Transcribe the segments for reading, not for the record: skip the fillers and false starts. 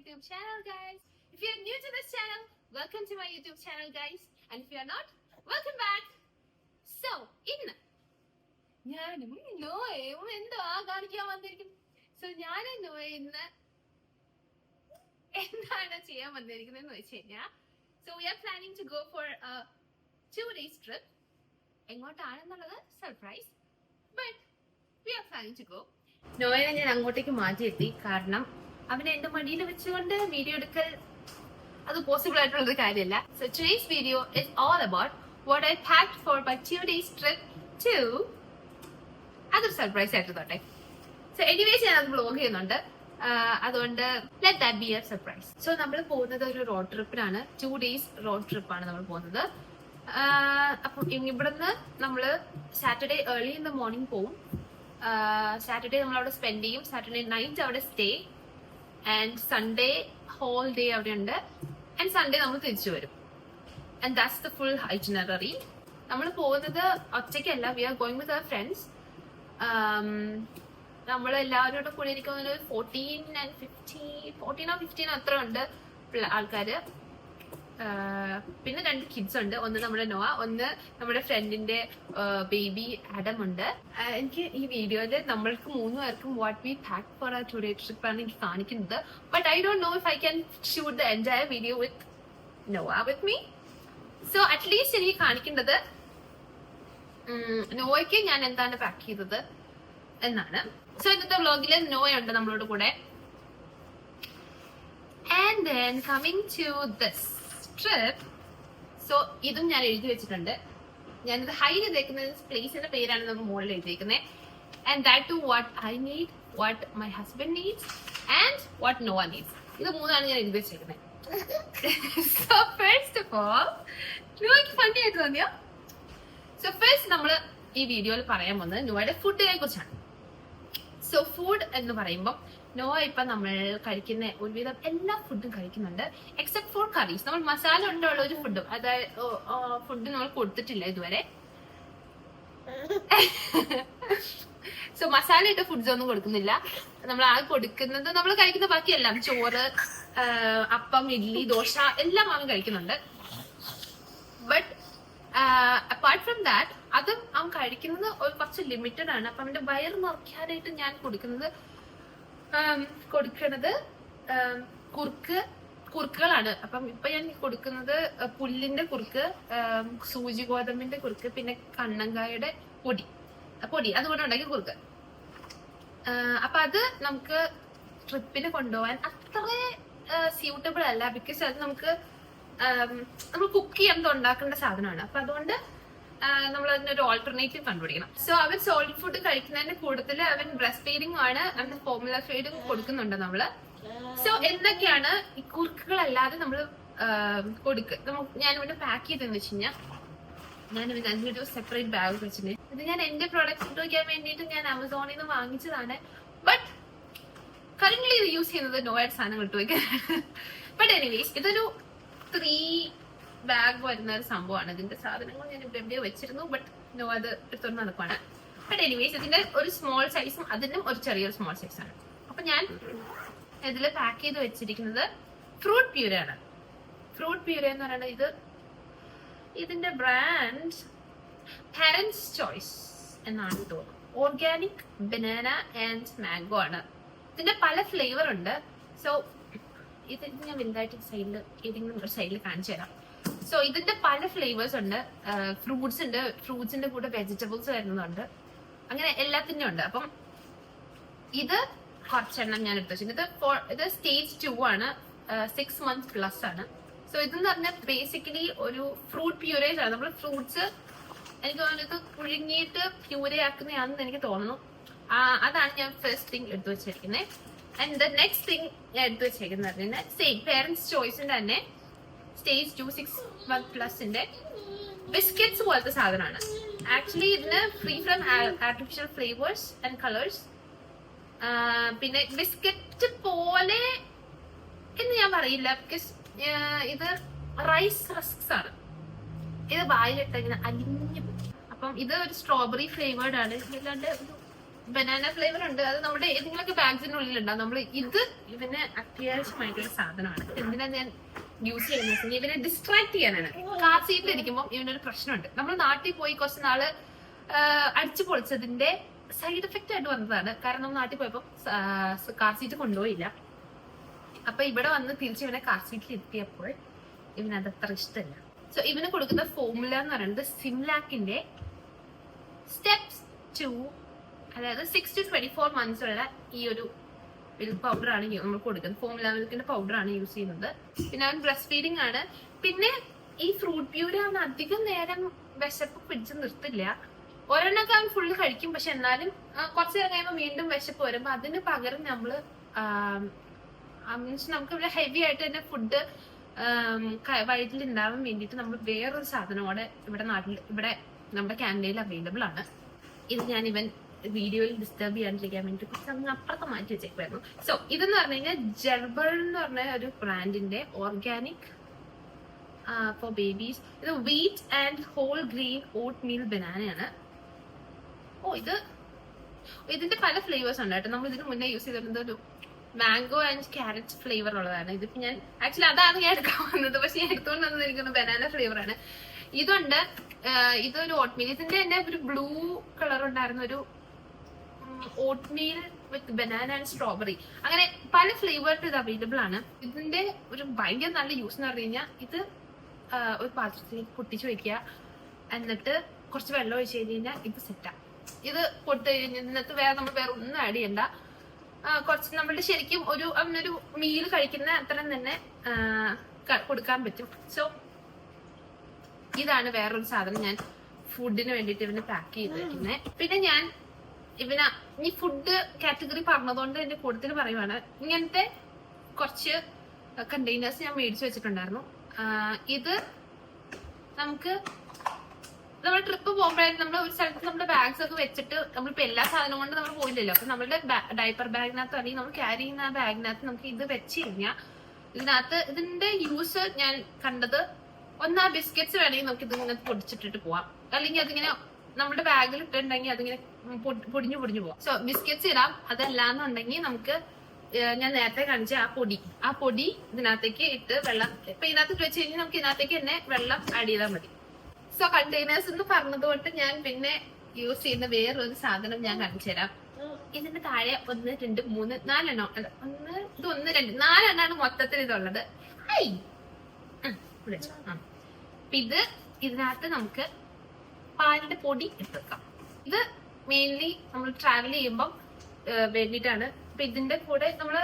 YouTube channel, guys. If you're new to this channel, welcome to my YouTube channel, guys. And if you're not, welcome back. So, ഇന്ന് ഞാനും നോയയും എന്തോ കാണിക്കാൻ വന്നിരിക്കും. So ഞാനും നോയ ഇന്ന് എന്താണ് ചെയ്യാൻ വന്നിരിക്കുന്നതെന്ന് വെച്ച് കഴിഞ്ഞാൽ, so we are planning to go for a 2 days trip. എങ്ങോട്ടാണെന്നുള്ളത് surprise, but we are planning to go. നോയനെ ഞാൻ അങ്ങോട്ടേക്ക് മാറ്റിയെത്തി, കാരണം അവനെ എന്റെ മടിയിൽ വെച്ചുകൊണ്ട് വീഡിയോ എടുക്കൽ അത് പോസിബിൾ ആയിട്ടുള്ളൊരു കാര്യമല്ല. So today's video is all about what I packed for my 2 days trip to. അതൊരു സർപ്രൈസ് ആയിട്ട് തോട്ടെ. സോ എനിവേസ് ഞാൻ അത് വ്ലോഗ് ചെയ്യുന്നുണ്ട്, അതുകൊണ്ട് let that be A surprise. So നമ്മൾ പോകുന്നത് ഒരു റോഡ് ട്രിപ്പിനാണ്. 2 days റോഡ് ട്രിപ്പാണ് നമ്മൾ പോകുന്നത്. അപ്പം ഇവിടുന്ന് നമ്മള് Saturday early in the morning പോവും. സാറ്റർഡേ നമ്മൾ അവിടെ സ്പെൻഡ് ചെയ്യും. സാറ്റർഡേ നൈറ്റ് അവിടെ stay, and Sunday whole day അവിടെ ഉണ്ട്, ആൻഡ് സൺഡേ നമ്മൾ തിരിച്ചു വരും. And that's the full itinerary. നമ്മൾ പോകുന്നത് ഒറ്റയ്ക്കല്ല, we are going with our friends. നമ്മൾ എല്ലാവരോടും കൂടി ഇരിക്കുന്ന 14 or 15 അത്ര ഉണ്ട് ആൾക്കാര്. പിന്നെ 2 കിഡ്സ് ഉണ്ട്. ഒന്ന് നമ്മുടെ നോവ, ഒന്ന് നമ്മുടെ ഫ്രണ്ടിന്റെ ബേബി ആഡം ഉണ്ട്. എനിക്ക് ഈ വീഡിയോയില് നമ്മൾക്ക് 3 പേർക്കും വാട്ട് വി പാക്ക് ഫോർ ആ 2 day ട്രിപ്പ് ആണ് എനിക്ക് കാണിക്കുന്നത്. But I don't know if I can shoot the entire video with Nova with me. So at least എനിക്ക് കാണിക്കേണ്ടത് നോവയ്ക്ക് ഞാൻ എന്താണ് പാക്ക് ചെയ്തത് എന്നാണ്. സോ ഇന്നത്തെ വ്ലോഗില് നോയുണ്ട് നമ്മളോട് കൂടെ. And then coming to this trip. So ഇതും ഞാൻ എഴുതി വെച്ചിട്ടുണ്ട്. ഞാനിത് ഹൈഡ് ചെയ്തേക്കുന്നത് പ്ലേസിന്റെ പേരാണ് നമ്മൾ മുകളിൽ എഴുതിയിരിക്കുന്നത്. And that to what I need, what my husband needs, and what Noah needs. ഇത് 3 ഞാൻ എഴുതി വെച്ചേക്കുന്നത്. സോ ഫസ്റ്റ് ഓഫ് ഓൾ, നോയ്ക്ക് ഫണ്ണി ആയിട്ട് തോന്നിയോ? സോ ഫസ്റ്റ് നമ്മൾ ഈ വീഡിയോയിൽ പറയാൻ പോകുന്നത് നോയുടെ ഫുഡിനെ കുറിച്ചാണ്. സോ ഫുഡ് എന്ന് പറയുമ്പോൾ നോവ ഇപ്പൊ നമ്മൾ കഴിക്കുന്ന ഒരുവിധം എല്ലാ ഫുഡും കഴിക്കുന്നുണ്ട്, എക്സെപ്റ്റ് ഫോർ കറീസ്. നമ്മൾ മസാല ഉണ്ടുള്ള ഒരു ഫുഡും, അതായത് ഫുഡ് നമ്മൾ കൊടുത്തിട്ടില്ല ഇതുവരെ. സോ മസാല ഇട്ട ഫുഡ്സ് ഒന്നും കൊടുക്കുന്നില്ല. നമ്മൾ ആ കൊടുക്കുന്നത് നമ്മൾ കഴിക്കുന്ന ബാക്കിയെല്ലാം, ചോറ്, അപ്പം, ഇഡ്ലി, ദോശ എല്ലാം അവൻ കഴിക്കുന്നുണ്ട്. ബട്ട് അപ്പാർട്ട് ഫ്രം ദാറ്റ്, അതും അവൻ കഴിക്കുന്നത് കുറച്ച് ലിമിറ്റഡ് ആണ്. അപ്പൊ അവന്റെ വയർ നിറയ്ക്കാനായിട്ട് ഞാൻ കൊടുക്കുന്നത് കുറുക്കുകളാണ്. അപ്പം ഇപ്പൊ ഞാൻ കൊടുക്കുന്നത് പുല്ലിന്റെ കുറുക്ക്, സൂചി ഗോതമ്പിന്റെ കുറുക്ക്, പിന്നെ കണ്ണങ്കായുടെ പൊടി അതുകൊണ്ട് ഉണ്ടാക്കിയ കുറുക്ക്. അപ്പൊ അത് നമുക്ക് ട്രിപ്പിന് കൊണ്ടുപോകാൻ അത്ര സ്യൂട്ടബിൾ അല്ല, ബിക്കോസ് അത് നമ്മൾ കുക്ക് ചെയ്യാൻ ഉണ്ടാക്കേണ്ട സാധനമാണ്. അപ്പൊ അതുകൊണ്ട് നമ്മൾ അതിനൊരു ഓൾട്ടർനേറ്റീവ് കണ്ടുപിടിക്കണം. സോ അവൻ സോളിഡ് ഫുഡ് കഴിക്കുന്നതിന്റെ കൂടുതൽ അവൻ ബ്രസ്റ്റ് ഫീഡിംഗ് ആണ്, അവന്റെ ഫോർമുല ഫീഡും കൊടുക്കുന്നുണ്ട് നമ്മള്. സോ എന്തൊക്കെയാണ് ഈ കുറുക്കുകളല്ലാതെ നമ്മൾ ഞാനിവിടെ പാക്ക് ചെയ്തെന്ന് വെച്ച് കഴിഞ്ഞാൽ, ഞാനിവിടെ അതിനൊരു സെപ്പറേറ്റ് ബാഗ് വെച്ചിട്ടുണ്ട്. ഇത് ഞാൻ എന്റെ പ്രോഡക്ട്സ് ഇട്ട് വയ്ക്കാൻ വേണ്ടിയിട്ട് ഞാൻ ആമസോണിൽ നിന്ന് വാങ്ങിച്ചതാണ്. ബട്ട് കറന്റ്ലി ഇത് യൂസ് ചെയ്യുന്നത് നോയുടെ സാധനങ്ങൾ ഇട്ട് വയ്ക്കാനാണ്. ബട്ട് എനിവേസ്, ഇതൊരു 3 ബാഗ് വരുന്ന ഒരു സംഭവമാണ്. ഇതിന്റെ സാധനങ്ങൾ ഞാൻ ഇവിടെ എവിടെയോ വെച്ചിരുന്നു, ബട്ട് നോ അത് എടുത്തോണ്ട് നടക്കുവാണ്. ബട്ട് എനിവേസ്, ഇതിന്റെ ഒരു സ്മോൾ സൈസും അതിനും ഒരു ചെറിയൊരു സ്മോൾ സൈസാണ്. അപ്പൊ ഞാൻ ഇതില് പാക്ക് ചെയ്ത് വെച്ചിരിക്കുന്നത് ഫ്രൂട്ട് പ്യൂരേ ആണ്. ഫ്രൂട്ട് പ്യൂരേ എന്ന് പറയുന്നത് ഇതിന്റെ ബ്രാൻഡ് പാരന്റ്സ് ചോയ്സ് എന്നാണ് തോന്നുന്നു. ഓർഗാനിക് ബനാന ആൻഡ് മാംഗോ ആണ്. ഇതിന്റെ പല ഫ്ലേവർ ഉണ്ട്. സോ ഇത് ഞാൻ വലുതായിട്ട് സൈഡിൽ ഏതെങ്കിലും ഒരു സൈഡിൽ കാണിച്ചു തരാം. സോ ഇതിന്റെ പല ഫ്ലേവേഴ്സ് ഉണ്ട്. ഫ്രൂട്ട്സിന്റെ കൂടെ വെജിറ്റബിൾസ് വരുന്നുണ്ട്, അങ്ങനെ എല്ലാത്തിന്റെ ഉണ്ട്. അപ്പം ഇത് കുറച്ചെണ്ണം ഞാൻ എടുത്തു വെച്ചിട്ടുണ്ട്. ഇത് സ്റ്റേജ് 2 ആണ്, 6 months പ്ലസ് ആണ്. സോ ഇതെന്ന് പറഞ്ഞാൽ ബേസിക്കലി ഒരു ഫ്രൂട്ട് പ്യൂരേജ് ആണ്. നമ്മൾ ഫ്രൂട്ട്സ് എനിക്ക് തോന്നുന്നു ഇത് പുഴുങ്ങിയിട്ട് പ്യൂരേ ആക്കുന്നതാണെന്ന് എനിക്ക് തോന്നുന്നു. അതാണ് ഞാൻ ഫസ്റ്റ് തിങ് എടുത്തു വെച്ചിരിക്കുന്നത്. ആൻഡ് ദ നെക്സ്റ്റ് തിങ് ഞാൻ എടുത്തു വെച്ചേക്കുന്നത് സെയിം പേരന്റ്സ് ചോയ്സിന്റെ തന്നെ സ്റ്റേജ് 2 6 months പ്ലസിന്റെ ബിസ്ക്കറ്റ്സ് പോലത്തെ സാധനമാണ്. ആക്ച്വലി ഇതിന് free from artificial flavours and colours. പിന്നെ ബിസ്ക്കറ്റ് പോലെ എന്ന് ഞാൻ പറയില്ല, ബിക്കോസ് ഇത് റൈസ് റസ്ക്സ് ആണ്. ഇത് വായിലിട്ട് ഇങ്ങനെ അലിഞ്ഞു പോകും. അപ്പം ഇത് ഒരു സ്ട്രോബെറി ഫ്ലേവേർഡ് ആണ്. ഇല്ലാണ്ട് ബനാന ഫ്ലേവർ ഉണ്ട്. അത് നമ്മുടെ ഏതെങ്കിലുമൊക്കെ ബാഗ്സിനുള്ളിൽ ഉണ്ടാവും. നമ്മൾ ഇത് ഇവന് അത്യാവശ്യമായിട്ടുള്ള സാധനമാണ്. എന്തിനാ ഞാൻ യൂസ് ചെയ്യുന്നത്? ഇവനെ ഡിസ്ട്രാക്ട് ചെയ്യാനാണ്. കാർ സീറ്റിലിരിക്കുമ്പോൾ ഇവനൊരു പ്രശ്നമുണ്ട്. നമ്മൾ നാട്ടിൽ പോയി കുറച്ച് നാള് അടിച്ചു പൊളിച്ചതിന്റെ സൈഡ് എഫക്റ്റ് ആയിട്ട് വന്നതാണ്. കാരണം നമ്മൾ നാട്ടിൽ പോയപ്പോ കാർ സീറ്റ് കൊണ്ടുപോയില്ല. അപ്പൊ ഇവിടെ വന്ന് തിരിച്ച് ഇവനെ കാർ സീറ്റിൽ എത്തിയപ്പോൾ ഇവനത് അത്ര ഇഷ്ടമല്ല. സോ ഇവന് കൊടുക്കുന്ന ഫോർമുല എന്ന് പറയുന്നത് സിംലാക്കിന്റെ സ്റ്റെപ്സ് 2, അതായത് 6 to 24 months ഉള്ള ഈ ഒരു മിൽക്ക് പൗഡർ ആണ് നമ്മൾ കൊടുക്കുന്നത്. ഫോർമുല മിൽക്കിന്റെ പൗഡർ ആണ് യൂസ് ചെയ്യുന്നത്. പിന്നെ അവൻ ബ്രസ്റ്റ് ഫീഡിങ് ആണ്. പിന്നെ ഈ ഫ്രൂട്ട് പ്യൂരി അവൻ അധികം നേരം വിശപ്പ് പിടിച്ച് നിർത്തില്ല. ഒരെണ്ണൊക്കെ അവൻ ഫുള്ള് കഴിക്കും. പക്ഷെ എന്നാലും കുറച്ച് നേരം കഴിയുമ്പോൾ വീണ്ടും വിശപ്പ് വരുമ്പോ അതിന് പകരം നമ്മള് മീൻസ് നമുക്ക് ഇവിടെ ഹെവി ആയിട്ട് തന്നെ ഫുഡ് വയറ്റിൽ ഉണ്ടാവാൻ വേണ്ടിയിട്ട് നമ്മൾ വേറൊരു സാധനമോടെ ഇവിടെ നാട്ടിൽ ഇവിടെ നമ്മുടെ കാനഡയിൽ അവൈലബിൾ ആണ്. ഇത് ഞാൻ ഇവൻ വീഡിയോയിൽ ഡിസ്റ്റർബ് ചെയ്യാണ്ടിരിക്കാൻ വേണ്ടി കുറച്ച് അങ്ങ് അപ്പുറത്ത് മാറ്റി വെച്ചേക്കുമായിരുന്നു. സോ ഇതെന്ന് പറഞ്ഞു കഴിഞ്ഞാൽ ജെർബർ എന്ന് പറഞ്ഞ ഒരു ബ്രാൻഡിന്റെ ഓർഗാനിക് ഫോർ ബേബീസ്. ഇത് wheat and whole grain oatmeal ബനാനയാണ്. ഇതിന്റെ പല ഫ്ലേവേഴ്സ് ഉണ്ട് കേട്ടോ. നമ്മൾ ഇതിന് മുന്നേ യൂസ് ചെയ്തിരുന്നത് ഒരു മാംഗോ ആൻഡ് ക്യാരറ്റ് ഫ്ലേവർ ഉള്ളതാണ്. ഇതിപ്പോ ഞാൻ ആക്ച്വലി അതാണ് ഞാൻ എടുക്കാൻ വന്നത്. പക്ഷെ ഞാൻ എടുത്തുകൊണ്ട് വന്നത് എനിക്കൊന്ന് ബനാന ഫ്ലേവർ ആണ്. ഇതുണ്ട്. ഇതൊരു ഓട്ട്മീൽ. ഇതിന്റെ തന്നെ ഒരു ബ്ലൂ കളർ ഉണ്ടായിരുന്ന ഒരു oatmeal with banana and strawberry. അങ്ങനെ പല ഫ്ലേവേർഡ് ഇത് അവൈലബിൾ ആണ്. ഇതിന്റെ ഒരു ഭയങ്കര നല്ല യൂസ് എന്ന് പറഞ്ഞു കഴിഞ്ഞാൽ ഇത് ഒരു പാത്രത്തിലേക്ക് പൊട്ടിച്ചു വെക്കുക, എന്നിട്ട് കുറച്ച് വെള്ളം ഒഴിച്ച് കഴിഞ്ഞാൽ ഇത് സെറ്റാ. ഇത് പൊട്ട് കഴിഞ്ഞതിനകത്ത് നമ്മൾ വേറെ ഒന്നും ആഡ് ചെയ്യണ്ട. കുറച്ച് നമ്മളുടെ ശരിക്കും അവനൊരു മീൽ കഴിക്കുന്ന അത്രയും തന്നെ കൊടുക്കാൻ പറ്റും. സോ ഇതാണ് വേറൊരു സാധനം ഞാൻ ഫുഡിന് വേണ്ടിയിട്ട് ഇവന് പാക്ക് ചെയ്ത് വെക്കുന്നത്. പിന്നെ ഞാൻ ഈ ഫുഡ് കാറ്റഗറി പറഞ്ഞതുകൊണ്ട് എന്റെ കൂട്ടത്തിൽ പറയുവാണ്, ഇങ്ങനത്തെ കുറച്ച് കണ്ടെയ്നേഴ്സ് ഞാൻ മേടിച്ചു വെച്ചിട്ടുണ്ടായിരുന്നു. ഇത് നമുക്ക് നമ്മൾ ട്രിപ്പ് പോകുമ്പോഴായിരുന്നു നമ്മൾ ഒരു സ്ഥലത്ത് നമ്മുടെ ബാഗ്സ് ഒക്കെ വെച്ചിട്ട് നമ്മളിപ്പോ എല്ലാ സാധനവും കൊണ്ട് നമ്മൾ പോയില്ലല്ലോ. അപ്പൊ നമ്മളുടെ ഡയപ്പർ ബാഗിനകത്ത് അല്ലെങ്കിൽ നമ്മൾ ക്യാരി ചെയ്യുന്ന ആ ബാഗിനകത്ത് നമുക്ക് ഇത് വെച്ച് കഴിഞ്ഞാൽ ഇതിന്റെ യൂസ് ഞാൻ കണ്ടത്, ഒന്ന് ആ ബിസ്ക്കറ്റ്സ് വേണമെങ്കിൽ നമുക്ക് ഇതിങ്ങനെ പൊടിച്ചിട്ടിട്ട് പോവാം. അല്ലെങ്കിൽ അതിങ്ങനെ നമ്മുടെ ബാഗിൽ ഇട്ടിട്ടുണ്ടെങ്കിൽ അതിങ്ങനെ പൊടിഞ്ഞു പോവാം. സോ ബിസ്ക്കറ്റ്സ് ഇടാം. അതല്ലാന്നുണ്ടെങ്കിൽ നമുക്ക് ഞാൻ നേരത്തെ കാണിച്ച ആ പൊടി ഇതിനകത്തേക്ക് ഇട്ട് വെള്ളം ഇപ്പൊ ഇതിനകത്ത് വെച്ച് കഴിഞ്ഞാൽ നമുക്ക് ഇതിനകത്തേക്ക് തന്നെ വെള്ളം ആഡ് ചെയ്താൽ മതി. സോ കണ്ടെയ്നേഴ്സ് എന്ന് പറഞ്ഞതുകൊണ്ട് ഞാൻ പിന്നെ യൂസ് ചെയ്യുന്ന വേറൊരു സാധനം ഞാൻ കാണിച്ചു തരാം. ഇതിന്റെ താഴെ 1, 2, 3, 4 എണ്ണം അല്ല, 1, 2, 4 എണ്ണാണ് മൊത്തത്തിൽ ഇതുള്ളത്. ഇത് ഇതിനകത്ത് നമുക്ക് പാലിന്റെ പൊടി ഇട്ടെടുക്കാം. ഇത് മെയിൻലി നമ്മൾ ട്രാവൽ ചെയ്യുമ്പോൾ വേണ്ടിയിട്ടാണ്. അപ്പൊ ഇതിന്റെ കൂടെ നമ്മള്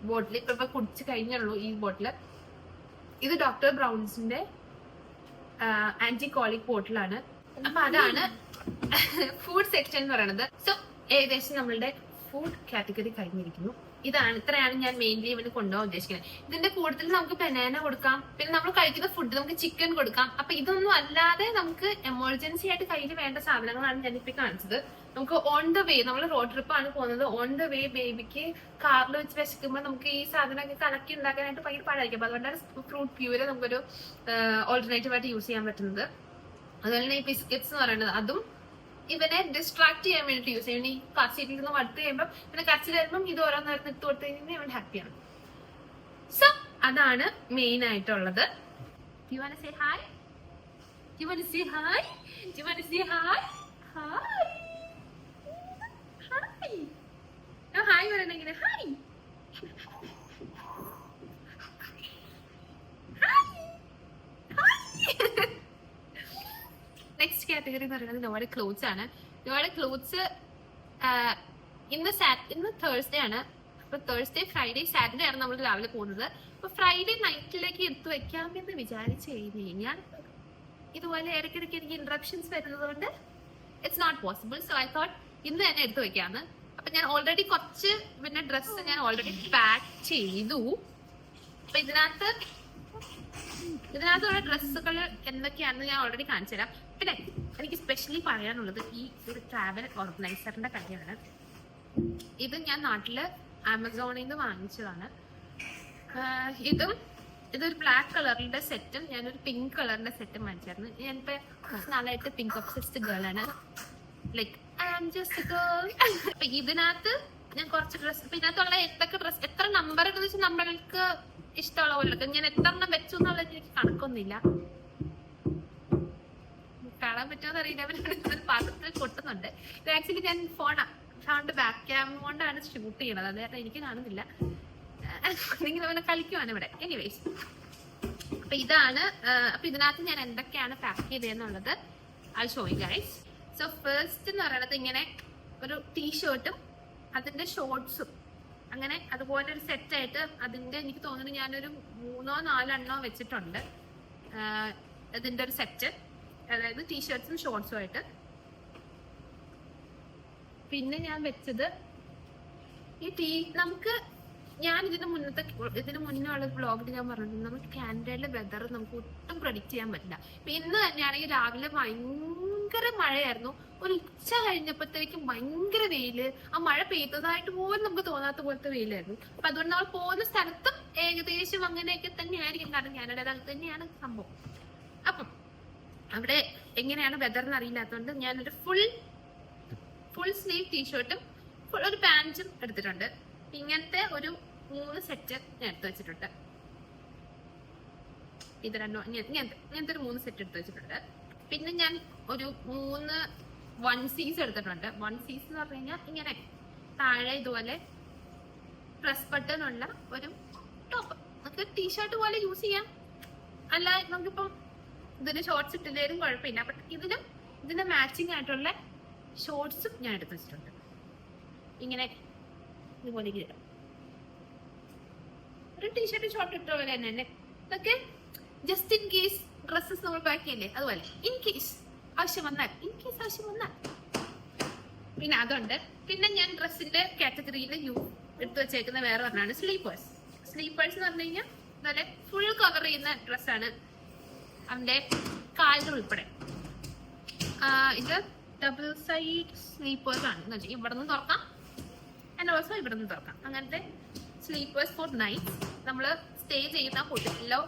ബോട്ടിൽ ഇപ്പൊ കുടിച്ച് കഴിഞ്ഞുള്ളൂ ഈ ബോട്ടില്. ഇത് ഡോക്ടർ ബ്രൗൺസിന്റെ ആന്റി കോളിക് ബോട്ടിലാണ്. അപ്പൊ അതാണ് ഫുഡ് സെക്ഷൻ എന്ന് പറയുന്നത്. സോ ഏകദേശം നമ്മളുടെ ഫുഡ് കാറ്റഗറി കഴിഞ്ഞിരിക്കുന്നു. ഇത്രയാണ് ഞാൻ മെയിൻലി ഇവന് കൊണ്ടുപോകാൻ ഉദ്ദേശിക്കുന്നത്. ഇതിന്റെ കൂടുതൽ നമുക്ക് ബനാന കൊടുക്കാം, പിന്നെ നമ്മൾ കഴിക്കുന്ന ഫുഡ് നമുക്ക് ചിക്കൻ കൊടുക്കാം. അപ്പൊ ഇതൊന്നും അല്ലാതെ നമുക്ക് എമർജൻസി ആയിട്ട് കയ്യിൽ വേണ്ട സാധനങ്ങളാണ് ഞാനിപ്പോ കാണിച്ചത്. നമുക്ക് ഓൺ ദ വേ, നമ്മൾ റോഡ് ട്രിപ്പ് ആണ് പോകുന്നത്, ഓൺ ദ വേ ബേബിക്ക് കാറിൽ വെച്ച് വിശക്കുമ്പോൾ നമുക്ക് ഈ സാധനമൊക്കെ കലക്കി ഉണ്ടാക്കാനായിട്ട് ഭയങ്കര പാടായിരിക്കും. അപ്പൊ അതുകൊണ്ടാണ് ഫ്രൂട്ട് പ്യൂര് നമുക്കൊരു ഓൾട്ടർനേറ്റീവ് ആയിട്ട് യൂസ് ചെയ്യാൻ പറ്റുന്നത്. അതുപോലെ തന്നെ ഈ ബിസ്ക്കറ്റ്സ് എന്ന് പറയുന്നത് അതും ഇവനെ ഡിസ്ട്രാക്ട് ചെയ്യാൻ വേണ്ടിട്ട് യൂസ് ചെയ്യും. ഈ കാർ സീറ്റിൽ നിന്ന് അടുത്ത് കഴിയുമ്പോൾ ഇവനെ കരച്ചിൽ വരുമ്പം ഇത് ഓരോ നേരത്തെ ഇട്ട് കൊടുത്തു കഴിഞ്ഞാൽ ഇവൻ ഹാപ്പിയാണ്. സോ അതാണ് മെയിൻ ആയിട്ടുള്ളത്. You wanna say hi? You wanna say hi? You wanna say hi? Hi. Hi. No, hi പറയണ ഇങ്ങനെ. Hi. നെക്സ്റ്റ് കാറ്റഗറി എന്ന് പറയുന്നത് നോയുടെ ക്ലോത്ത്സ് ആണ്. നോയുടെ ക്ലോത്ത്സ് ഇന്ന് തേഴ്സ്ഡേ ആണ്. അപ്പൊ തേഴ്സ്ഡേ, ഫ്രൈഡേ, സാറ്റർഡേ ആണ് നമ്മൾ രാവിലെ പോകുന്നത്. അപ്പൊ ഫ്രൈഡേ നൈറ്റിലേക്ക് എടുത്തു വെക്കാമെന്ന് വിചാരിച്ചു കഴിഞ്ഞാൽ ഇതുപോലെ ഇടയ്ക്കിടയ്ക്ക് എനിക്ക് ഇൻട്രപ്ഷൻസ് വരുന്നത് കൊണ്ട് it's not possible. So I thought ഇന്ന് തന്നെ എടുത്തു വെക്കാന്ന്. അപ്പൊ ഞാൻ ഓൾറെഡി കുറച്ച് പിന്നെ ഡ്രസ്സ് ഞാൻ ഓൾറെഡി പാക്ക് ചെയ്തു. അപ്പൊ ഇതിനകത്തുള്ള ഡ്രസ്സുകൾ എന്തൊക്കെയാണെന്ന് ഞാൻ ഓൾറെഡി കാണിച്ചു തരാം. പിന്നെ എനിക്ക് സ്പെഷ്യലി പറയാനുള്ളത് ഈ ഒരു ട്രാവൽ ഓർഗനൈസറിന്റെ കാര്യമാണ്. ഇത് ഞാൻ നാട്ടില് ആമസോണിൽ നിന്ന് വാങ്ങിച്ചതാണ്. ഇതൊരു ബ്ലാക്ക് കളറിന്റെ സെറ്റും ഞാനൊരു പിങ്ക് കളറിന്റെ സെറ്റും വാങ്ങിച്ചായിരുന്നു. ഞാനിപ്പോ കുറച്ച് നാളായിട്ട് പിങ്ക് ഒബ്സെസ്ഡ് ഗേൾ ആണ്. Like I am just girl. അപ്പൊ ഇതിനകത്ത് ഞാൻ കുറച്ച് ഡ്രസ്, ഇതിനകത്തുള്ള എന്തൊക്കെ ഡ്രസ് എത്ര നമ്പർ എന്ന് വെച്ചാൽ നമ്മൾക്ക് ഇഷ്ടമുള്ള പോലെ ഞാൻ എത്ര എണ്ണം വെച്ചു എന്നുള്ളത് എനിക്ക് കണക്കൊന്നുമില്ല. കാണാൻ പറ്റുമോ അറിയില്ല, ഒരു പാത്രത്തിൽ കൊട്ടുന്നുണ്ട്. ഇത് ആക്ച്വലി ഞാൻ ഫോണിന്റെ ബാക്ക് ക്യാമറ കൊണ്ടാണ് ഷൂട്ട് ചെയ്യണത്, അതായത് എനിക്ക് കാണുന്നില്ല. നിങ്ങൾ അവനെ കളിക്കുവാണ് ഇവിടെ. എനിവേസ്, അപ്പൊ ഇതാണ്. അപ്പൊ ഇതിനകത്ത് ഞാൻ എന്തൊക്കെയാണ് പാക്ക് ചെയ്തതെന്നുള്ളത് I show you guys. So first എന്ന് പറയുന്നത് ഇങ്ങനെ ഒരു ടീഷർട്ടും അതിന്റെ ഷോർട്സും അങ്ങനെ അതുപോലെ ഒരു സെറ്റായിട്ട് അതിന്റെ എനിക്ക് തോന്നുന്നു ഞാനൊരു 3-4 എണ്ണോ വെച്ചിട്ടുണ്ട്. ഇതിന്റെ ഒരു സെറ്റ്, അതായത് ടീഷർട്സും ഷോർട്സും ആയിട്ട്. പിന്നെ ഞാൻ വെച്ചത് നമുക്ക് ഞാൻ ഇതിന് മുന്നുള്ള ബ്ലോഗിൽ ഞാൻ പറഞ്ഞു നമുക്ക് കാനഡയിലെ വെതർ നമുക്ക് ഒട്ടും പ്രഡിക്റ്റ് ചെയ്യാൻ പറ്റില്ല. ഇപ്പൊ ഇന്ന് തന്നെയാണെങ്കിൽ രാവിലെ ഭയങ്കര മഴയായിരുന്നു, ഒരു ഉച്ച കഴിഞ്ഞപ്പോഴത്തേക്കും ഭയങ്കര വെയില്, ആ മഴ പെയ്തതായിട്ട് പോലും നമുക്ക് തോന്നാത്ത പോലത്തെ വെയിലായിരുന്നു. അപ്പൊ അതുകൊണ്ട് നമ്മൾ പോകുന്ന സ്ഥലത്തും ഏകദേശം അങ്ങനെയൊക്കെ തന്നെയായിരിക്കും, കാരണം കാനഡയുടെ അത് തന്നെയാണ് സംഭവം. അപ്പം അവിടെ എങ്ങനെയാണ് വെതർ എന്ന് അറിയില്ലാത്തതുകൊണ്ട് ഞാനൊരു ഫുൾ സ്ലീവ് ടീഷർട്ടും ഒരു പാന്റും എടുത്തിട്ടുണ്ട്. ഇങ്ങനത്തെ ഒരു 3 സെറ്റ് ഞാൻ എടുത്തു വെച്ചിട്ടുണ്ട്. ഇത് രണ്ടോ ഇങ്ങനത്തെ ഒരു 3 സെറ്റ് എടുത്തു വെച്ചിട്ടുണ്ട്. പിന്നെ ഞാൻ ഒരു 3 1 എടുത്തിട്ടുണ്ട്. 1 എന്ന് പറഞ്ഞു കഴിഞ്ഞാൽ ഇങ്ങനെ താഴെ ഇതുപോലെ പ്രസ് ബട്ടൺ ഉള്ള ഒരു ടോപ്പ്. നമുക്ക് ടീഷർട്ട് പോലെ യൂസ് ചെയ്യാം, അല്ല നമുക്കിപ്പം ഇതിന് ഷോർട്സ് ഇട്ടില്ലേലും കുഴപ്പമില്ല. ബട്ട് ഇതിന്റെ മാച്ചിങ് ആയിട്ടുള്ള ഷോർട്സും ഞാൻ എടുത്തു വെച്ചിട്ടുണ്ട്. ഇങ്ങനെ ഇതുപോലെ ഇടാം, ഒരു ടീഷർട്ട് ഷോർട്ട് ഇട്ട പോലെ തന്നെ. ഇതൊക്കെ ജസ്റ്റ് ഇൻ കേസ് ഡ്രസ്സസ് നമ്മൾ പാക്ക് ചെയ്യില്ലേ, അതുപോലെ ഇൻ കേസ് ആവശ്യം വന്നാൽ. പിന്നെ അതുണ്ട്. പിന്നെ ഞാൻ ഡ്രസ്സിന്റെ കാറ്റഗറിയിൽ എടുത്തു വെച്ചേക്കുന്ന വേറെ ഒരെണ്ണമാണ് സ്ലീപ്പേഴ്സ്. സ്ലീപ്പേഴ്സ് എന്ന് പറഞ്ഞു കഴിഞ്ഞാൽ നല്ല ഫുൾ കവർ ചെയ്യുന്ന ഡ്രസ്സാണ്, അവന്റെ കാലിന് ഉൾപ്പെടെ. ഇത് ഡബിൾ സൈഡ് സ്ലീപ്പേഴ്സ് ആണ് എന്ന് വെച്ചാൽ ഇവിടെ നിന്ന് തുറക്കാം, ആൻഡ് ഓൾസോ ഇവിടെ നിന്ന് തുറക്കാം. അങ്ങനത്തെ സ്ലീപ്പേഴ്സ് ഫോർ നൈറ്റ്. നമ്മൾ സ്റ്റേ ചെയ്യുന്ന ഹോട്ടലിലോ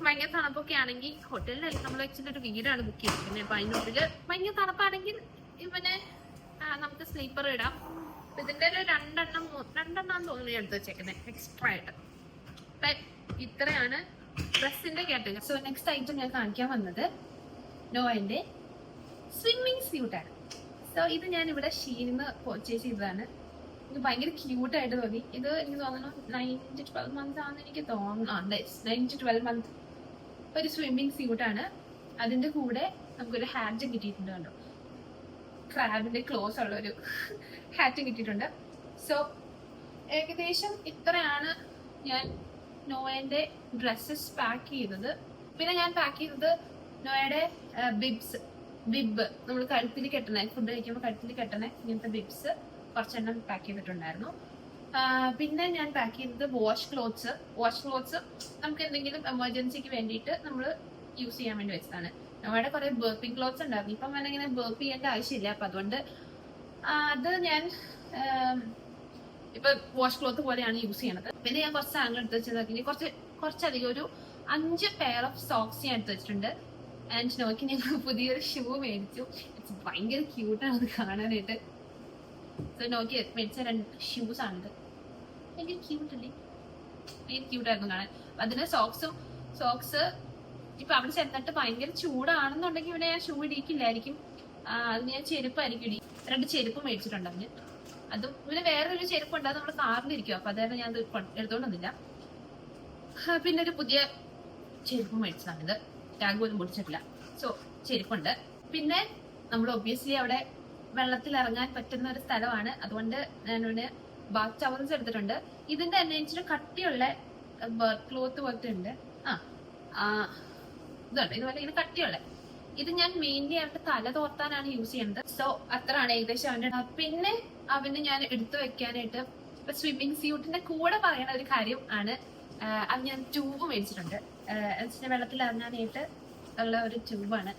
ഭയങ്കര തണുപ്പൊക്കെ ആണെങ്കിൽ, ഹോട്ടലിലല്ല നമ്മൾ ആക്ച്വലി ഒരു വീടാണ് ബുക്ക് ചെയ്തിരിക്കുന്നത്. അപ്പൊ അതിനുള്ളിൽ ഭയങ്കര തണുപ്പാണെങ്കിൽ നമുക്ക് സ്ലീപ്പർ ഇടാം. ഇതിന്റെ ഒരു രണ്ടെണ്ണം തോന്നുന്നു ഞാൻ എടുത്ത് വെച്ചേക്കുന്നത് എക്സ്ട്രാ ആയിട്ട്. അപ്പൊ ഇത്രയാണ് ഡ്രസ്സിന്റെ കാറ്റഗറി. സോ നെക്സ്റ്റ് ഐറ്റം ഞാൻ കാണിക്കാൻ വന്നത് നോയന്റെ സ്വിമ്മിങ് സ്യൂട്ടാണ്. സോ ഇത് ഞാൻ ഇവിടെ ഷീനിന്ന് പർച്ചേസ് ചെയ്തതാണ്. ഇത് ഭയങ്കര ക്യൂട്ടായിട്ട് തോന്നി. ഇത് എനിക്ക് തോന്നുന്നു 9 to 12 months ആണെന്ന് എനിക്ക് തോന്നുന്നു. 9 to 12 months ഒരു സ്വിമ്മിങ് സ്യൂട്ടാണ്. അതിന്റെ കൂടെ നമുക്കൊരു ഹാറ്റും കിട്ടിയിട്ടുണ്ട്. കണ്ടോ, ക്രാബിന്റെ ക്ലോസ് ഉള്ള ഒരു ഹാറ്റും കിട്ടിയിട്ടുണ്ട്. സോ ഏകദേശം ഇത്രയാണ് ഞാൻ നോയന്റെ ഡ്രസ്സസ് പാക്ക് ചെയ്തത്. പിന്നെ ഞാൻ പാക്ക് ചെയ്തത് നോയയുടെ ബിബ് നമ്മൾ കഴുത്തിൽ കെട്ടണേ, ഫുഡ് കഴിക്കുമ്പോൾ കഴുത്തിൽ കെട്ടണേ ഇങ്ങനത്തെ ബിബ്സ് കുറച്ചെണ്ണം പാക്ക് ചെയ്തിട്ടുണ്ടായിരുന്നു. പിന്നെ ഞാൻ പാക്ക് ചെയ്തത് വാഷ് ക്ലോത്ത്സ് നമുക്ക് എന്തെങ്കിലും എമർജൻസിക്ക് വേണ്ടിയിട്ട് നമ്മൾ യൂസ് ചെയ്യാൻ വേണ്ടി വെച്ചതാണ്. നമ്മുടെ കുറെ ബേർപ്പിംഗ് ക്ലോത്ത്സ് ഉണ്ടായിരുന്നു. ഇപ്പം ഇങ്ങനെ ബേർപ്പ് ചെയ്യേണ്ട ആവശ്യമില്ല, അപ്പൊ അതുകൊണ്ട് അത് ഞാൻ ഇപ്പൊ വാഷ് ക്ലോത്ത് പോലെയാണ് യൂസ് ചെയ്യണത്. പിന്നെ ഞാൻ കുറച്ച് സാധനങ്ങൾ എടുത്ത് വെച്ചത്, കുറച്ചധികം ഒരു 5 പെയർ ഓഫ് സോക്സ് ഞാൻ എടുത്ത് വെച്ചിട്ടുണ്ട്. ആൻഡ് നോക്കി ഞങ്ങൾ പുതിയൊരു ഷൂ മേടിച്ചു. ഇറ്റ്സ് ഭയങ്കര ക്യൂട്ടാണ് അത് കാണാനായിട്ട്. സോ നോക്കി മേടിച്ച 2 ഷൂസ് ആണിത്. ഭയങ്കര ക്യൂട്ടല്ലേ, ഭയങ്കര ക്യൂട്ടായിരുന്നു കാണാൻ. അതിന് സോക്സ് ഇപ്പൊ അവിടെ ചെന്നിട്ട് ഭയങ്കര ചൂടാണെന്നുണ്ടെങ്കിൽ ഇവിടെ ഞാൻ ഷൂ ഇടിക്കില്ലായിരിക്കും. അതിന് ഞാൻ ചെരുപ്പായിരിക്കും 2 ചെരുപ്പ് മേടിച്ചിട്ടുണ്ട് അതിന്. അതും പിന്നെ വേറൊരു ചെരുപ്പുണ്ട്, അത് നമ്മുടെ കാറിലിരിക്കും. അപ്പൊ അതായത് ഞാൻ എടുത്തോണ്ട് വന്നില്ല. പിന്നെ ഒരു പുതിയ ചെരുപ്പ് മേടിച്ചതാണിത്, ടാഗ് പോലും പൊടിച്ചിട്ടില്ല. സോ ചെരുപ്പുണ്ട്. പിന്നെ നമ്മൾ ഒബ്വിയസ്ലി അവിടെ വെള്ളത്തിൽ ഇറങ്ങാൻ പറ്റുന്ന ഒരു സ്ഥലമാണ്, അതുകൊണ്ട് ഞാനിവിടെ ബാത്ത് ടവൽസ് എടുത്തിട്ടുണ്ട്. ഇതിന്റെ തന്നെ ഇച്ചിരി കട്ടിയുള്ള ക്ലോത്ത് പോലത്തെ ഉണ്ട്. ഇതുണ്ട് ഇതുപോലെ ഇങ്ങനെ കട്ടിയുള്ള. ഇത് ഞാൻ മെയിൻലി അവന്റെ തല തോർത്താനാണ് യൂസ് ചെയ്യുന്നത്. സോ അത്രയാണ് ഏകദേശം അവന്റെ. പിന്നെ അവന് ഞാൻ എടുത്തു വെക്കാനായിട്ട് ഇപ്പൊ സ്വിമ്മിങ് സ്യൂട്ടിന്റെ കൂടെ പറയുന്ന ഒരു കാര്യം ആണ്, അത് ഞാൻ ട്യൂബ് മേടിച്ചിട്ടുണ്ട്. വെള്ളത്തിൽ ഇറങ്ങാനായിട്ട് ഉള്ള ഒരു ട്യൂബാണ്.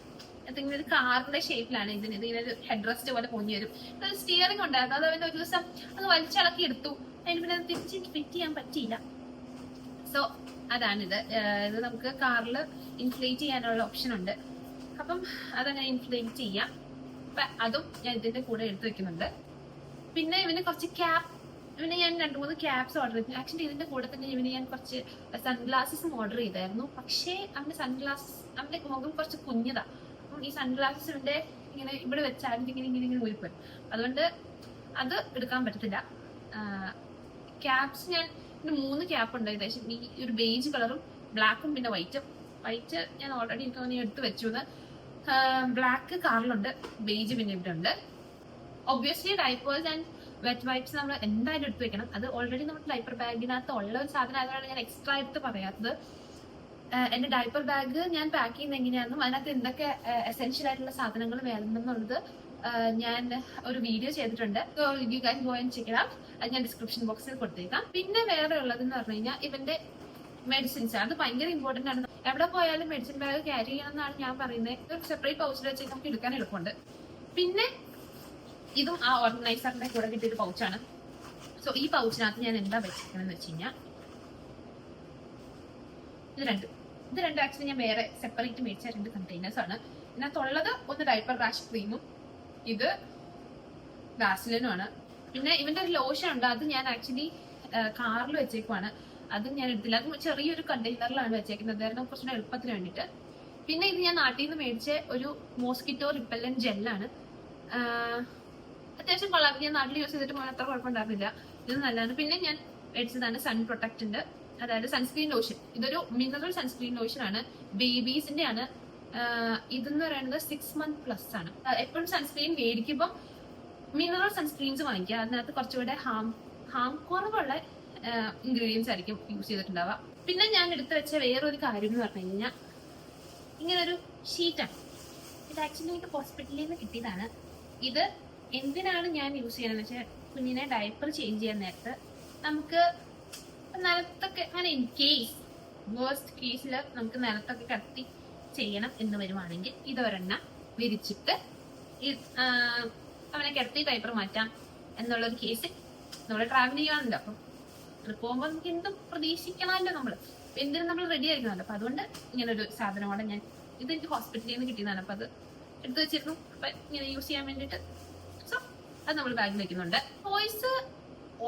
അതിങ്ങനെ ഒരു കാറിന്റെ ഷേപ്പിലാണ്. ഇതിങ്ങനെ ഒരു ഹെഡ് റെസ്റ്റ് പോലെ പൊങ്ങി വരും. ഒരു സ്റ്റിയറിംഗ് ഉണ്ടായിരുന്നു, അത് അവന് ഒരു ദിവസം അത് വലിച്ചിളക്കി എടുത്തു. അതിന് പിന്നെ അത് തിരിച്ച് ഫിറ്റ് ചെയ്യാൻ പറ്റിയില്ല. സോ അതാണിത്. ഇത് നമുക്ക് കാറിൽ ഇൻഫ്ലേറ്റ് ചെയ്യാനുള്ള ഓപ്ഷൻ ഉണ്ട്. അപ്പം അതങ്ങനെ ഇൻഫ്ലേറ്റ് ചെയ്യാം. അപ്പം അതും ഞാൻ ഇതിന്റെ കൂടെ എടുത്തു വെക്കുന്നുണ്ട്. പിന്നെ ഇവന് കുറച്ച് ഇവന് ഞാൻ 2-3 ക്യാപ്സ് ഓർഡർ ചെയ്തു. ആക്ച്വലി ഇതിന്റെ കൂടെ തന്നെ ഇവന് ഞാൻ കുറച്ച് സൺഗ്ലാസസും ഓർഡർ ചെയ്തായിരുന്നു. പക്ഷേ അവന്റെ മുഖം കുറച്ച് കുഞ്ഞതാ. അപ്പം ഈ സൺഗ്ലാസസ് ഇവന്റെ ഇങ്ങനെ ഇവിടെ വെച്ചാലും ഇങ്ങനെ ഊരിപ്പോയി. അതുകൊണ്ട് അത് എടുക്കാൻ പറ്റത്തില്ല. ക്യാപ്സ് ഞാൻ 3 ക്യാപ്പ് ഉണ്ട് ഏകദേശം. ഈ ഒരു ബേജ് കളറും ബ്ലാക്കും പിന്നെ വൈറ്റ് ഞാൻ ഓൾറെഡി എനിക്ക് തോന്നി എടുത്ത് വെച്ചു. ബ്ലാക്ക് കാറിലുണ്ട്, ബേജ് പിന്നെ ഇവിടെ ഉണ്ട്. Obviously diapers and wet wipes നമ്മൾ എന്തായാലും എടുത്ത് വെക്കണം. അത് ഓൾറെഡി നമ്മുടെ ഡൈപ്പർ ബാഗിനകത്ത് ഉള്ള ഒരു സാധനം ആയതുകൊണ്ടാണ് ഞാൻ എക്സ്ട്രാ എടുത്ത് പറയാത്തത്. എന്റെ ഡൈപ്പർ ബാഗ് ഞാൻ പാക്ക് ചെയ്യുന്നത് എങ്ങനെയാണെന്നും അതിനകത്ത് എന്തൊക്കെ എസെൻഷ്യൽ ആയിട്ടുള്ള സാധനങ്ങൾ വേണമെന്നുള്ളത് ഞാൻ ഒരു വീഡിയോ ചെയ്തിട്ടുണ്ട്. You guys go and check it out. അത് ഞാൻ ഡിസ്ക്രിപ്ഷൻ ബോക്സിൽ കൊടുത്തേക്കാം. പിന്നെ വേറെ ഉള്ളതെന്ന് പറഞ്ഞു കഴിഞ്ഞാൽ ഇവന്റെ മെഡിസിൻസ്. അത് ഭയങ്കര ഇമ്പോർട്ടന്റ് ആണ്. എവിടെ പോയാലും മെഡിസിൻ ബാഗ് ക്യാരി ചെയ്യണം എന്നാണ് ഞാൻ പറയുന്നത്. ഒരു സെപ്പറേറ്റ് പൗച്ചിൽ വെച്ച് നമുക്ക് എടുക്കാൻ എളുപ്പമുണ്ട്. പിന്നെ ഇതും ആ ഓർഗനൈസറിന്റെ കൂടെ കിട്ടിയൊരു പൗച്ചാണ്. സോ ഈ പൗച്ചിനകത്ത് ഞാൻ എന്താ വെച്ചിരിക്കണമെന്ന് വെച്ച് കഴിഞ്ഞാൽ ഇത് രണ്ട് ആക്ച്വലി ഞാൻ വേറെ സെപ്പറേറ്റ് മേടിച്ച 2 കണ്ടെയ്നേഴ്സ് ആണ്. ഇതിനകത്തുള്ളത് ഒന്ന് ഡൈപ്പർ റാഷ് ക്രീമും ഇത് വാസ്ലിനും ആണ്. പിന്നെ ഇവന്റെ ഒരു ലോഷൻ ഉണ്ട്. അത് ഞാൻ ആക്ച്വലി കാറിൽ വെച്ചേക്കുവാണ്. അതും ഞാൻ എടുത്തില്ല. അത് ചെറിയൊരു കണ്ടെയ്നറിലാണ് വെച്ചേക്കുന്നത്, കാരണം കുറച്ചുകൂടെ എളുപ്പത്തിന് വേണ്ടിയിട്ട്. പിന്നെ ഇത് ഞാൻ നാട്ടിൽ നിന്ന് മേടിച്ച ഒരു മോസ്കിറ്റോ റിപ്പല്ലന്റ് ജെല്ലാണ്. അത്യാവശ്യം കൊള്ളാം. ഞാൻ നാട്ടിൽ യൂസ് ചെയ്തിട്ട് പോകാൻ അത്ര കുഴപ്പമുണ്ടായിരുന്നില്ല. ഇത് നല്ലതാണ്. പിന്നെ ഞാൻ മേടിച്ചതാണ് സൺ പ്രൊട്ടക്റ്റിന്റെ, അതായത് സൺസ്ക്രീൻ ലോഷൻ. ഇതൊരു മിനറൽ സൺസ്ക്രീൻ ലോഷൻ ആണ്, ബേബീസിന്റെ ആണ്. ഇതെന്ന് പറയുന്നത് 6 month പ്ലസ് ആണ്. എപ്പോഴും സൺസ്ക്രീൻ മേടിക്കുമ്പോൾ മിനറൽ സൺസ്ക്രീൻസ് വാങ്ങിക്കുക. അതിനകത്ത് കുറച്ചുകൂടെ ഹാം കുറവുള്ള ഇൻഗ്രീഡിയൻസ് ആയിരിക്കും യൂസ് ചെയ്തിട്ടുണ്ടാവുക. പിന്നെ ഞാൻ എടുത്തു വെച്ച വേറൊരു കാര്യം എന്ന് പറഞ്ഞു കഴിഞ്ഞാൽ ഇങ്ങനൊരു ഷീറ്റാണ്. ഇത് ആക്ച്വലി എനിക്ക് ഹോസ്പിറ്റലിൽ നിന്ന് കിട്ടിയതാണ്. ഇത് എന്തിനാണ് ഞാൻ യൂസ് ചെയ്യണമെന്ന് വെച്ചാൽ കുഞ്ഞിനെ ഡയപ്പർ ചേഞ്ച് ചെയ്യാൻ നേരത്ത് നമുക്ക് നിലത്തൊക്കെ അങ്ങനെ ഇൻ കേസ് വേസ്റ്റ് കേസിൽ നമുക്ക് നിലത്തൊക്കെ കത്തി ചെയ്യണം എന്ന് വരുവാണെങ്കിൽ ഇതൊരെണ്ണം വിരിച്ചിട്ട് അവനെ കിടത്തി ഡയപ്പർ മാറ്റാം എന്നുള്ളൊരു കേസിൽ നമ്മൾ ട്രാവൽ ചെയ്യാറുണ്ട്. അപ്പം ട്രിപ്പ് പോകുമ്പോൾ നമുക്ക് എന്തും പ്രതീക്ഷിക്കണമല്ലോ, എന്തിനും നമ്മൾ റെഡി ആയിരിക്കണമല്ലോ. അപ്പൊ അതുകൊണ്ട് ഇങ്ങനൊരു സാധനമാണ് ഇത് എനിക്ക് ഹോസ്പിറ്റലിൽ നിന്ന് കിട്ടിയതാണ്. അപ്പൊ അത് എടുത്തു വെച്ചിരുന്നു. അപ്പൊ ഇങ്ങനെ യൂസ് ചെയ്യാൻ വേണ്ടിയിട്ട് സോ അത് നമ്മൾ ബാഗിൽ വെക്കുന്നുണ്ട്. ടോയ്സ്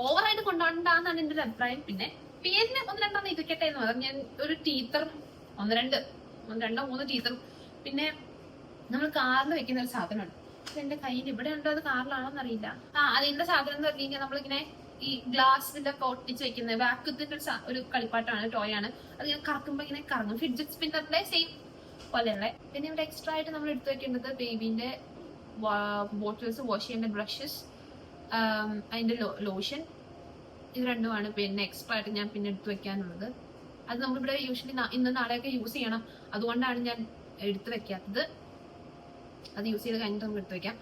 ഓവറായിട്ട് കൊണ്ടുപോകണ്ടെന്നാണ് എന്റെ ഒരു അഭിപ്രായം. പിന്നെ പേരിന് 1-2 ഇരിക്കട്ടെ എന്ന് പറഞ്ഞു. ഞാൻ ഒരു ടീത്തറും 1-2-3 ടീത്തറും പിന്നെ നമ്മൾ കാറിൽ വെക്കുന്ന ഒരു സാധനമുണ്ട്. എന്റെ കയ്യിൽ ഇവിടെ ഉണ്ടോ, അത് കാറിലാണോന്ന് അറിയില്ല. അതിന്റെ സാധനം എന്ന് പറഞ്ഞു കഴിഞ്ഞാൽ നമ്മളിങ്ങനെ ഈ ഗ്ലാസ്സിലൊക്കെ ഒട്ടിച്ച് വെക്കുന്ന വാക്വത്തിന്റെ ഒരു കളിപ്പാട്ടാണ്, ടോയ് ആണ്. അത് ഇങ്ങനെ കറക്കുമ്പോ ഇങ്ങനെ കറങ്ങും. ഫിഡ്ജറ്റ് സ്പിന്നറിന്റെ സെയിം പോലെയുള്ള. പിന്നെ ഇവിടെ എക്സ്ട്രാ ആയിട്ട് നമ്മൾ എടുത്തു വെക്കേണ്ടത് ബേബിന്റെ ബോട്ടിൽസ്, വാഷ് ചെയ്യേണ്ട ബ്രഷസ്, അതിന്റെ ലോഷൻ, ഇത് രണ്ടുമാണ് പിന്നെ എക്സ്ട്രാ ആയിട്ട് ഞാൻ പിന്നെ എടുത്തു വെക്കാനുള്ളത്. അത് നമ്മളിവിടെ യൂഷ്വലി ഇന്ന് നാളെയൊക്കെ യൂസ് ചെയ്യണം. അതുകൊണ്ടാണ് ഞാൻ എടുത്തു വെക്കാത്തത്. അത് യൂസ് ചെയ്ത് കഴിഞ്ഞിട്ട് നമുക്ക് എടുത്തു വെക്കാം.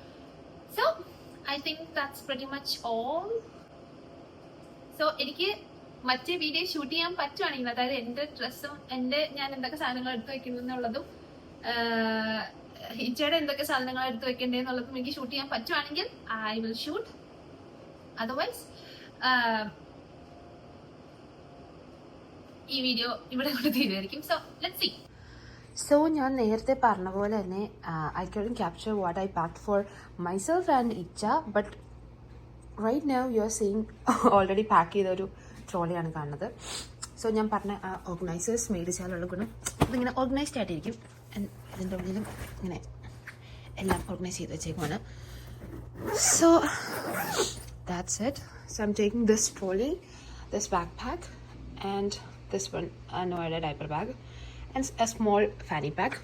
So I think that's pretty much all. So എനിക്ക് മറ്റേ വീഡിയോ ഷൂട്ട് ചെയ്യാൻ പറ്റുവാണെങ്കിൽ, അതായത് എന്റെ ഡ്രസ്സും ഞാൻ എന്തൊക്കെ സാധനങ്ങൾ എടുത്തു വെക്കുന്നു എന്നുള്ളതും ഹിച്ചയുടെ എന്തൊക്കെ സാധനങ്ങൾ എടുത്തു വെക്കേണ്ടതെന്നുള്ളതും എനിക്ക് ഷൂട്ട് ചെയ്യാൻ പറ്റുവാണെങ്കിൽ ഐ വിൽ ഷൂട്ട്. അതർവൈസ് ഈ വീഡിയോ ഇവിടെ കൊണ്ട് തീരുമായിരിക്കും. So let's see. സോ ഞാൻ നേരത്തെ പറഞ്ഞ പോലെ തന്നെ I couldn't capture what I packed for myself and Icha, but right now you are seeing already pack ചെയ്തൊരു ട്രോളിയാണ് കാണുന്നത്. സോ ഞാൻ പറഞ്ഞ ആ ഓർഗനൈസേഴ്സ് മേടിച്ചാലുള്ള ഗുണം ഇതിങ്ങനെ ഓർഗനൈസ്ഡ് ആയിട്ടിരിക്കും. ഇതിൻ്റെ ഉള്ളിലും ഇങ്ങനെ എല്ലാം ഓർഗനൈസ് ചെയ്ത് വെച്ചേക്കുവാണ്. So that's it. So I'm taking this trolley, this backpack, and this one, Noida diaper bag, and a small fanny pack.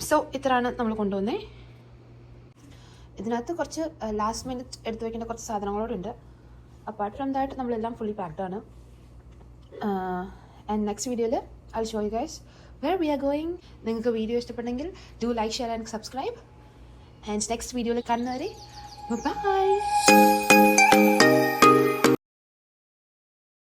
So ഇത്രയാണ് നമ്മൾ കൊണ്ടുവന്നേ. ഇതിനകത്ത് കുറച്ച് ലാസ്റ്റ് മിനിറ്റ് എടുത്തു വെക്കേണ്ട കുറച്ച് സാധനങ്ങളോടുണ്ട്. അപ്പാർട്ട് ഫ്രം ദാറ്റ് നമ്മളെല്ലാം ഫുള്ളി പാക്ഡ് ആണ്. ആൻഡ് നെക്സ്റ്റ് വീഡിയോയിൽ I will show you guys where we are going. നിങ്ങൾക്ക് വീഡിയോ ഇഷ്ടപ്പെട്ടെങ്കിൽ do like, share and subscribe. And next വീഡിയോയിൽ കാണുന്നവരെ bye.